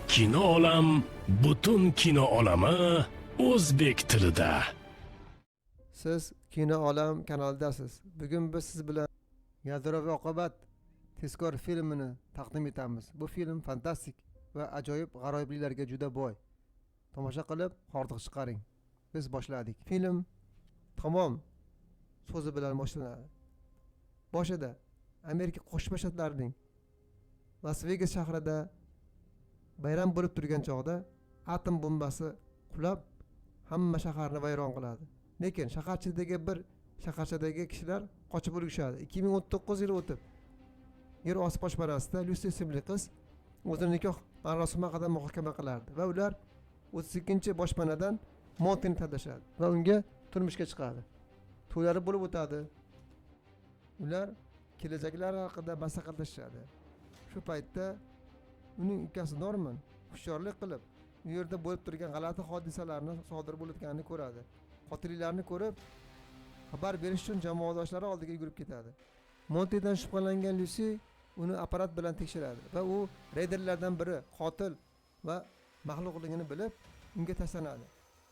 Kino olam, butun kino olami o'zbek tilida. Siz Kino Olam kanalidasiz. Bugun biz siz bilan Yadroviy oqibat tezkor filmini taqdim etamiz. Bu film fantastik va ajoyib g'aroyibliklarga juda boy. Tomosha qilib, hordiq chiqaring. Biz boshladik. Film tamom so'zi bilan boshlanadi. Boshida Amerika Qo'shma Shtatlarining Las Vegas shahrida bayram bo'lib turgan chog'da atom bombasi qulab hamma shaharni vayron qiladi. Lekin shaharchadagi kishilar qochib ulgurishadi. 2019 yili o'tib, yer osti boshpanasida Lucy ismli qiz o'zini nikoh marosimi haqida muhokama qilardi va ular 32-boshpanadan Montini tanlashadi va unga turmushga chiqadi. To'ylari bo'lib o'tadi. Ular kelajaklari haqida maslahatlashadi. Shu paytda uning ukasi Norman hushyorlik qilib, u yerda bo'lib turgan g'alati hodisalarni sodir bo'layotganini ko'radi. Qotilliklarni ko'rib, xabar berish uchun jamoadoshlari oldiga yugurib ketadi. Montidan shubhalangan Lucy uni apparat bilan tekshiradi va u reyderlardan biri qotil va maxluqligini bilib, unga tashlanadi.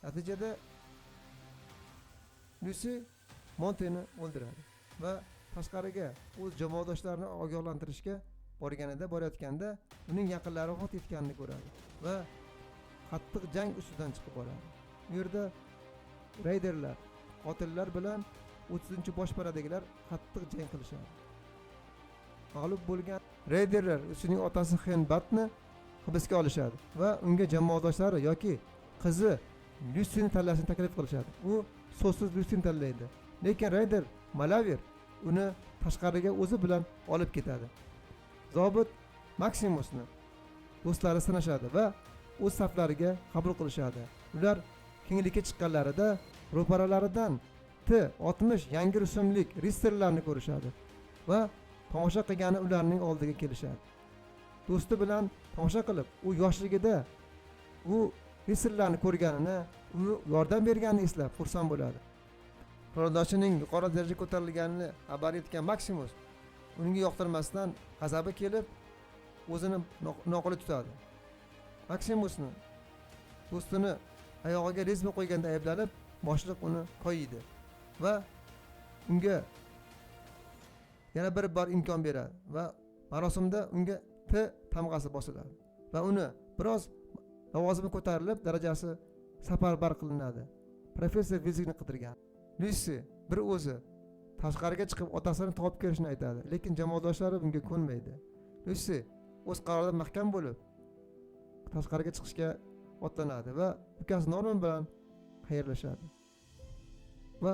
Natijada Lucy Montini o'ldiradi va tashqariga o'z jamoadoshlarini ogohlantirishga borayotganda uning yaqinlari vafot etganini ko'radi va qattiq jang ustidan chiqib boradi. Bu yerda reyderlar qotillar bilan 30-boshpanadagilar qattiq jang qilishadi. Mag'lub bo'lgan reyderlar uning otasi Henbatni hibsga olishadi va unga jamoadoshlari yoki qizi Lucyni tanlashni taklif qilishadi. U so'zsiz Lucyni tanlaydi. Lekin reyder Malaver uni tashqariga o'zi bilan olib ketadi. Zobit Maksimusni do'stlari sinashadi va o'z saflariga qabul qilishadi. Ular kenglikka chiqqanlarida ro'paralaridan T-60 yangi rusumlik risterlarni ko'rishadi va tomosha qilgani ularning oldiga kelishadi. Do'sti bilan tomosha qilib, u yoshligida u risterlarni ko'rganini, unga yordam berganini eslab xursand bo'ladi. Qo'rdoshining yuqori darajaga ko'tarilganini xabar etgan Maksimus unga yoqtirmasdan g'azabi kelib, o'zini noqulay tutadi. Maksimusni do'stini oyog'iga rezma qo'yganda ayblanib, boshliq uni qo'ydi va unga yana bir bor imkon beradi va marosimda unga T tamg'asi bosiladi va uni biroz lavozimi ko'tarilib, darajasi safarbar qilinadi. Professor Vizikni qidirgan. Lucy bir o'zi tashqariga chiqib otasini topib kelishini aytadi, lekin jamoadoshlari bunga ko'nmaydi. Lucy o'z qarorida mahkam bo'lib, tashqariga chiqishga otlanadi va ukasi Norman bilan xayrlashadi. Va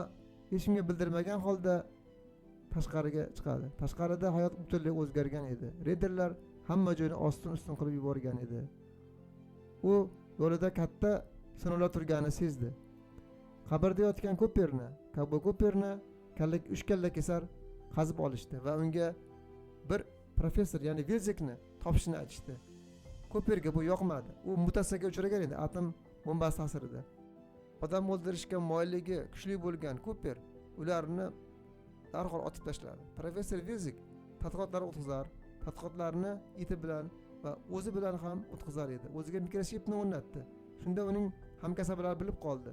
hech kimga bildirmagan holda tashqariga chiqadi. Tashqarida hayot butunlay o'zgargan edi. Reyderlar hamma joyni ostin-ustin qilib yuborgan edi. U yo'lida katta sinovlar turganini sezdi. Qabrda yotgan Cooperni uch kalla kesar qazib olishdi va unga bir professor, ya'ni Vizikni topishni aytishdi. Cooperga bu yoqmadi. U mutatsiyaga uchragan edi atom bombasi ta'sirida. Odam o'ldirishga moyilligi kuchli bo'lgan Cooper ularni darhol otib tashladi. Professor Vizik tadqiqotlarni iti bilan va o'zi bilan ham o'tkazar edi. O'ziga mikroskopni o'rnatdi. Shunda uning hamkasblari bilib qoldi.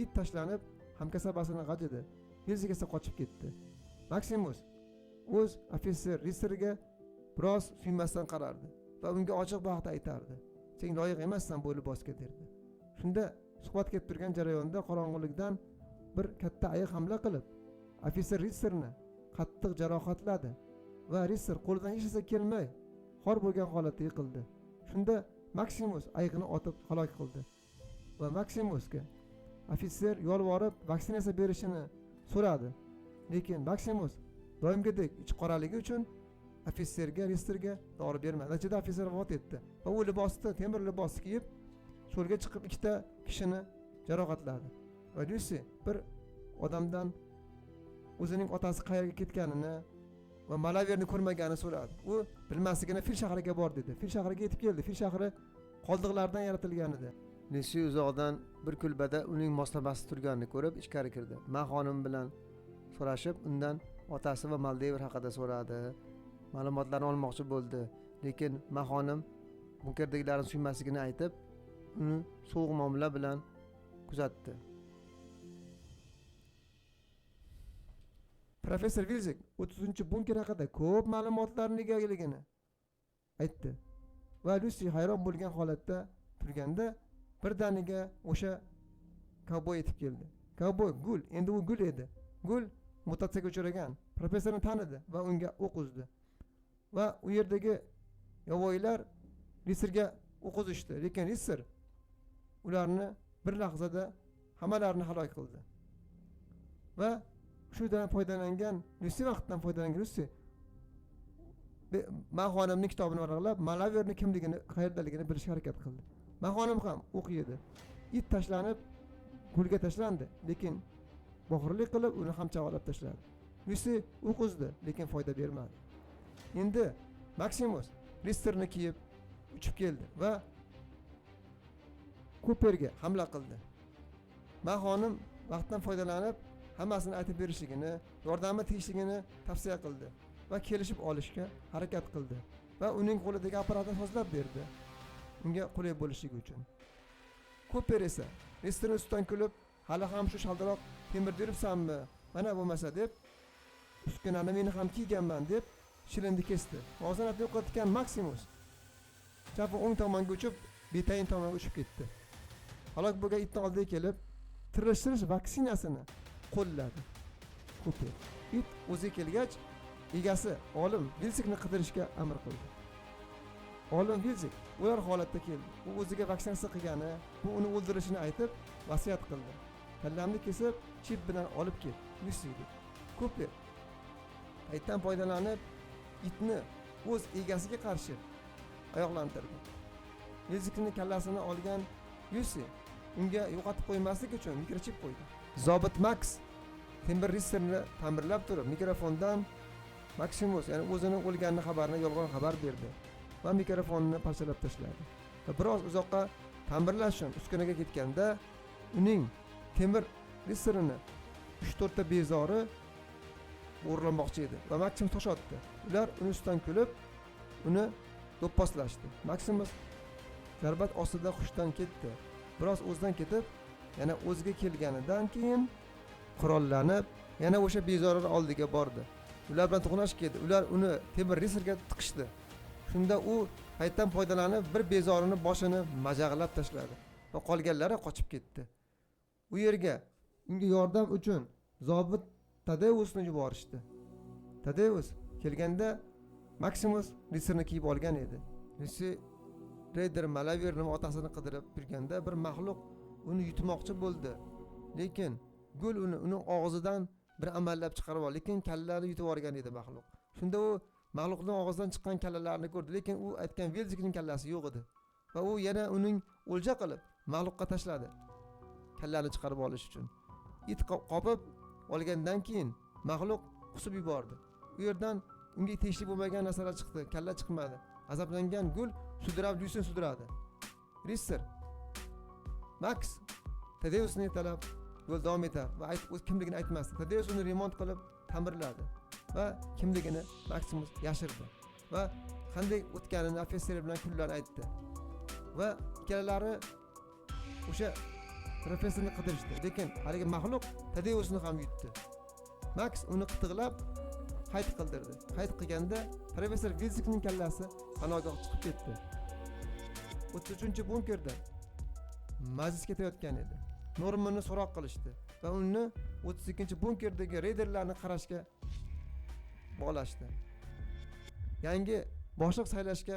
It tashlanib, hamkasabasini g'ajidi. Vizik esa qochib ketdi. Maksimus o'z ofitser Risterga biroz suymasdan qarardi va unga ochiq vaqt aytardi. Sen loyiq emassan bu libosga derdi. Shunda suhbat ketib turgan jarayonda qorong'ulikdan bir katta ayiq hamla qilib, ofitser Risterni qattiq jarohatladi va Rister qo'lidan hech narsa kelmay, xor bo'lgan holatda yiqildi. Shunda Maksimus ayiqni otib halok qildi va Maksimusga ofitser yolvorib vaksinatsiya berishini so'radi. Lekin Maksimus doimgidek ichi qoraligi uchun ofitserga Risterga dori bermadi. Natijada ofitser vafot etdi va u temir libos kiyib cho'lga chiqib ikkita kishini jarohatladi. Va Lucy bir odamdan o'zining otasi qayerga ketganini va Malaverni ko'rmaganini so'radi. U bilmasligini Fil shahriga bor dedi. Fil shahriga yetib keldi. Fil shahri qoldiqlardan yaratilgan edi. Lucy uzoqdan bir kulbada uning moslamasi turganini ko'rib ichkari kirdi. Xonim bilan so'rashib, undan otasi va Maldever haqida so'radi. Ma'lumotlarni olmoqchi bo'ldi. Lekin Xonim bunkerdagilarni suymasligini aytib, uni sovuq muomala bilan kuzatdi. Professor Vilzik 30-bunker haqida ko'p ma'lumotlarni egaligini aytdi. Va Lucy hayron bo'lgan holatda turganda birdaniga o'sha kovboy yetib keldi. Kovboy Gul, endi u Gul edi. Gul mutatsiyaga uchragan professorni tanidi va unga o'q uzdi. Va u yerdagi yovvoyilar Risserga o'q uzishdi, lekin Risser ularni bir lahzada hammalarini halok qildi. Va shudan foydalangan Lucy, vaqtdan foydalangan Lucy Mahonimning kitobini varaqlab, Malaverni kimligini, qayerdaligini bilishga harakat qildi. Mahonim ham o'q yedi. It tashlanib Gulga tashlandi, lekin bo'g'irlik qilib uni ham chavalab tashladi. Lucy o'q uzdi, lekin foyda bermadi. Endi Maximus Risserni kiyib uchib keldi va Cooperga hamla qildi. Mahonim vaqtdan foydalanib hammasini aytib berishligini, yordami tegishligini tavsiya qildi va kelishib olishga harakat qildi va uning qo'lidagi apparatni sozlab berdi, unga qulay bo'lishligi uchun. Cooper esa Risserni ustidan kulib, hali ham shu shaldiroq temirda yuribsanmi? Mana bo'lmasa deb, uskunani meni ham kiyganman deb shilinni kesdi. Muvozanatni yo'qotgan Maximus chapi o'ng tomonga uchib, betayin tomonga uchib ketdi. Halok bo'lgan itning oldiga kelib, tirishtirish vaksinasini qo'lladi. Cooper it o'zi kelgach, egasi olim Vilsikni qidirishga amr qildi. Olim Vilsik ular holatda keldi. U o'ziga vaksinatsiya qilgani, bu uni o'ldirishini aytib vasiyat qildi. Kallamni kesib, chip bilan olib ket, Lucyga. Cooper paytdan foydalanib itni o'z egasiga qarshi oyoqlantirdi. Vilsikning kallasini olgan Lucy unga yo'qotib qo'ymaslik uchun mikrochip qo'ydi. Zobit Max temir Risserni ta'mirlab turib, mikrofondan Maximus, ya'ni o'zining o'lganini xabarini yolg'on xabar berdi va mikrofonni parchalab tashladi. Va biroz uzoqqa ta'mirlash uchun uskunaga ketganda uning temir Risserini 3-4 ta bezori o'g'irlamoqchi edi va Maximus tosh otdi. Ular uni ustidan kulib, uni do'pposlashdi. Maximus zarbat ostida hushdan ketdi. Biroz o'zidan ketib, yana o'ziga kelganidan keyin qurollanib, yana o'sha bezorilar oldiga bordi. Ular bilan to'qnash keldi. Ular uni temir Risserga tiqishdi. Shunda u paytdan foydalanib bir bezorini boshini majag'lab tashladi va qolganlari qochib ketdi. U yerga unga yordam uchun zobit Tadeusni yuborishdi. Tadeus kelganda Maximus Risserni kiyib olgan edi. Lucy Raider Malaverning otasini qidirib yurganda bir maxluq uni yutmoqchi bo'ldi. Lekin Gul uning og'zidan bir amallab chiqarib oldi, lekin kallalarni yutib olgan edi maxluq. Shunda u maxluqning og'zidan chiqqan kallalarni ko'rdi, lekin u aytgan Vilsikning kallasi yo'q edi. Va u yana uning o'lja qilib maxluqqa tashladi. Kallarni chiqarib olish uchun. It qopib olgandan keyin maxluq qusib yubordi. U yerdan unga tegishli bo'lmagan narsalar chiqdi, kalla chiqmadi. Azoblangan Gul sudrab Lucyni sudradi. Risser Max Tadeusni yetalab yo'l davom etar va o'z kimligini aytmasdi. Tadeus uni remont qilib ta'mirladi va kimligini Maximus yashirdi va qanday o'tganini ofitser bilan kunlar aytdi. Va ikkalalari o'sha professorni qidirishdi, lekin haligi maxluq Tadeusni ham yutdi. Max uni qitiqlab qayd qildirdi. Qayd qilganda professor Vilsikning kallasi panogoh chiqib ketdi. 33-bunkerda majlis ketayotgan edi. Normani so'roq qilishdi va uni 32-bunkerdagi reyderlarni qarashga bog'lashdi. Yangi boshliq saylashga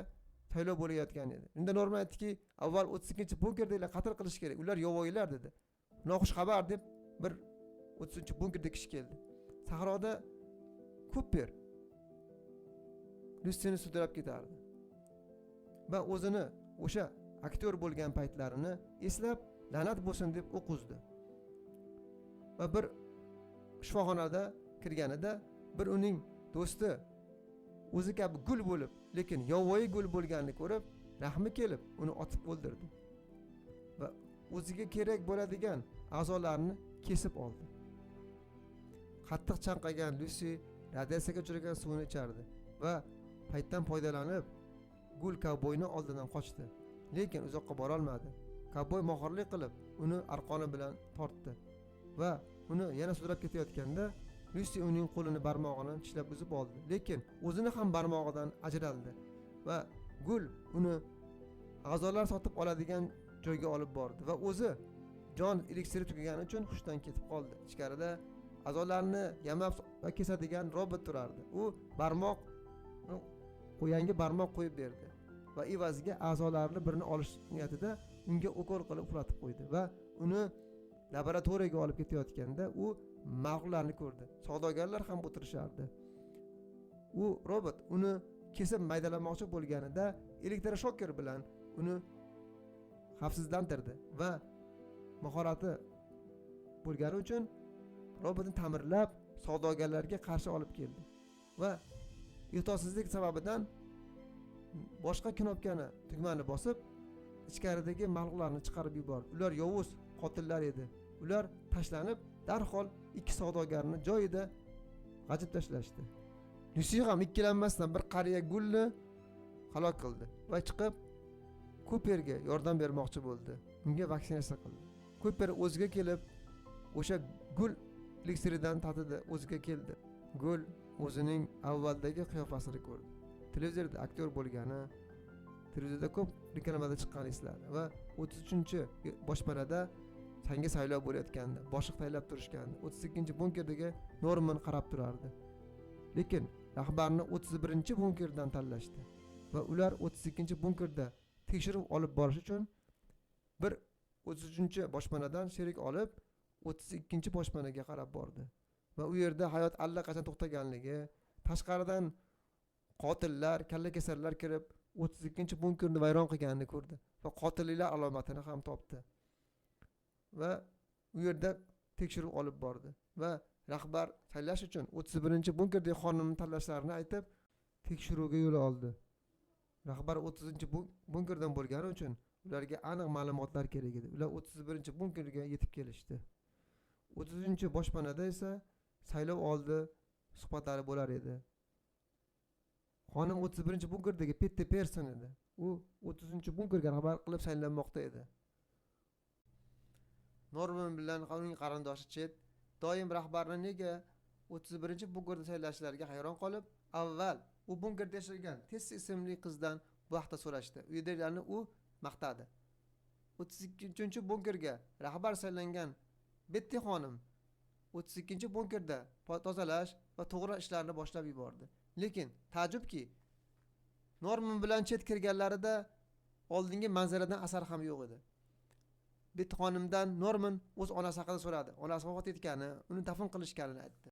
saylov bo'layotgan edi. Unda Norman aytdiki, avval 32-bunkerdagilar qatl qilish kerak. Ular yovvoyilar dedi. Noxush xabar deb bir 33-bunkerda kishi keldi. Sahroda Cooper Lucyni sudrab ketardi. Va o'zini o'sha aktyor bo'lgan paytlarini eslab la'nat bo'lsin deb o'q uzdi. Va bir shifoxonada kirganida bir uning do'sti o'zi kabi gul bo'lib, lekin yovvoyi gul bo'lganini ko'rib, rahmi kelib uni otib o'ldirdi. Va o'ziga kerak bo'ladigan a'zolarni kesib oldi. Qattiq chanqagan Lucy radiatsiyaga uchragan suvni ichardi va paytdan foydalanib Gul kovboyni oldidan qochdi, lekin uzoqqa bora olmadi. Kovboy mohirlik qilib uni arqoni bilan tortdi va uni yana sudrab ketayotganda Lucy uning qo'lini barmog'ini tishlab uzib oldi, lekin o'zini ham barmog'idan ajraldi va Gul uni a'zolar sotib oladigan joyga olib bordi va o'zi jon eliksiri tugagani uchun hushdan ketib qoldi. Ichkarida a'zolarni yamab va kesadigan robot turardi. U barmoq yangi barmoq qo'yib berdi va evaziga a'zolarni birini olish niyatida unga ukol qilib uxlatib qo'ydi va uni laboratoriyaga olib ketayotganda u maxluqlarni ko'rdi. Savdogarlar ham o'tirishardi. U robot uni kesib maydalamoqchi bo'lganida elektroshoker bilan uni xavfsizlantirdi va mahorati bo'lgani uchun robotni ta'mirlab savdogarlarga qarshi olib keldi va ehtiyosizlik sababidan boshqa knopkani tugmani bosib ichkaridagi maxluqlarni chiqarib yubordi. Ular yovuz qotillar edi. Ular tashlanib darhol ikki savdogarni joyida g'ajib tashlashdi. Lucy ham ikkilanmasdan bir qariya Gulni halok qildi va chiqib Cooperga yordam bermoqchi bo'ldi. Unga vaksinatsiya qildi. Cooper o'ziga kelib, o'sha Gul eliksiridan tatidi, o'ziga keldi. Gul o'zining avvaldagi qiyofasini ko'rdi. Televizorda aktyor bo'lgani, televizorda ko'p reklamada chiqqani esladi va 33-boshpanada yangi saylov bo'layotganda, boshliq tayinlab turishganda 32-bunkerdagi Norman qarab turardi. Lekin rahbarni 31-bunkerdan tanlashdi va ular 32-bunkerda tekshiruv olib borish uchun bir 33-boshpanadan sherik olib 32-boshpanaga qarab bordi va u yerda hayot allaqachon to'xtaganligi, tashqaridan qotillar, kalla kasallar kirib 32-bunkerni vayron qilganini ko'rdi va qotilliklar alomatini ham topdi va u yerda tekshiruv olib bordi va rahbar saylash uchun 31-bunkerdagi xonimni tanlashlarini aytib tekshiruvga yo'l oldi. Rahbar 30-bunkerdan bo'lgani uchun ularga aniq ma'lumotlar kerak edi. Ular 31-bunkerga yetib kelishdi. 30-boshpanada esa saylov oldi suhbatlari bo'lar edi. Xonim 31-bunkerdagi Petty Person edi. U 30-bunkerga rahbar qilib saylanmoqda edi. Norman bilan uning qarindoshi Chet doim rahbarni nega 31-bunkerda saylashlariga hayron qolib, avval u bunkerda yashagan Tessi ismli qizdan bu haqda so'rashdi. U yerdalarni u maqtadi. 32-bunkerga rahbar saylangan Betty xonim 32-bunkerda tozalash va to'g'ri ishlarni boshlab yubordi. Lekin ta'jubki, Norman bilan Chet kirganlarida oldingi manzaradan asar ham yo'q edi. Betty xonimdan Norman o'z onasi haqida so'radi. Onasi vafot etgani, uni dafn qilishganini aytdi.